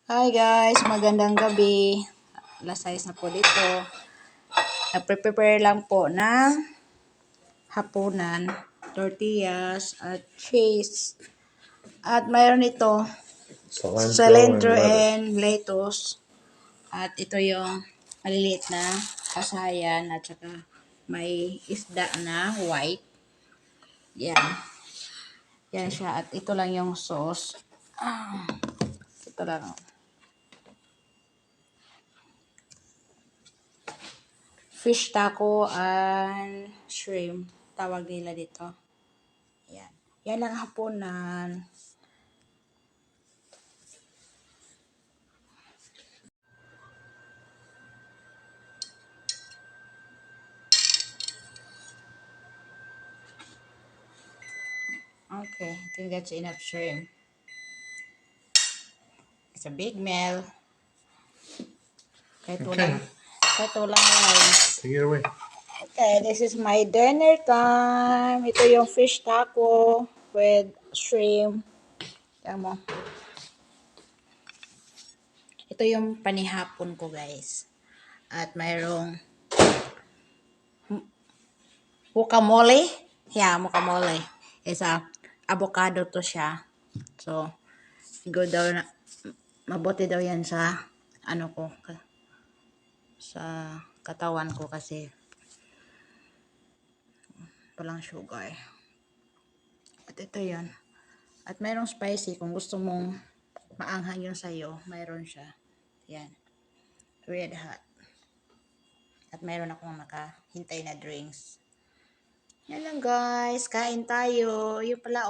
Hi guys, magandang gabi. Alas 6 na po dito. Nagpe-prepare lang po ng hapunan, tortillas at cheese. At mayroon ito, cilantro and lettuce. At ito yung maliliit na kasayan at saka may isda na white. Yan. Yan siya. At ito lang yung sauce. Ito lang. Fish taco and shrimp. Tawag nila dito. Yan. Yan ang hapunan. Okay. I think that's enough shrimp. It's a big meal. Kahit walang rice. Take it away. Okay, this is my dinner time. Ito yung fish taco with shrimp. Yan mo. Ito yung panihapon ko, guys. At mayroong guacamole. Yeah, guacamole. Isa, avocado to siya. So, siguro daw na, mabuti daw yan sa, sa katawan ko kasi walang sugar. At ito yan. At mayroong spicy. Kung gusto mong maanghang yung sayo, mayroon siya. Yan. Red hot. At mayroon akong nakahintay na drinks. Yan lang guys. Kain tayo. Yung pala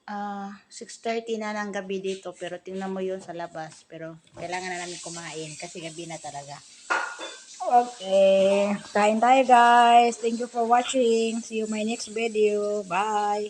6:30 na ng gabi dito. Pero tingnan mo yun sa labas. Pero kailangan na namin kumain kasi gabi na talaga. Okay. Kain tayo guys. Thank you for watching. See you my next video. Bye.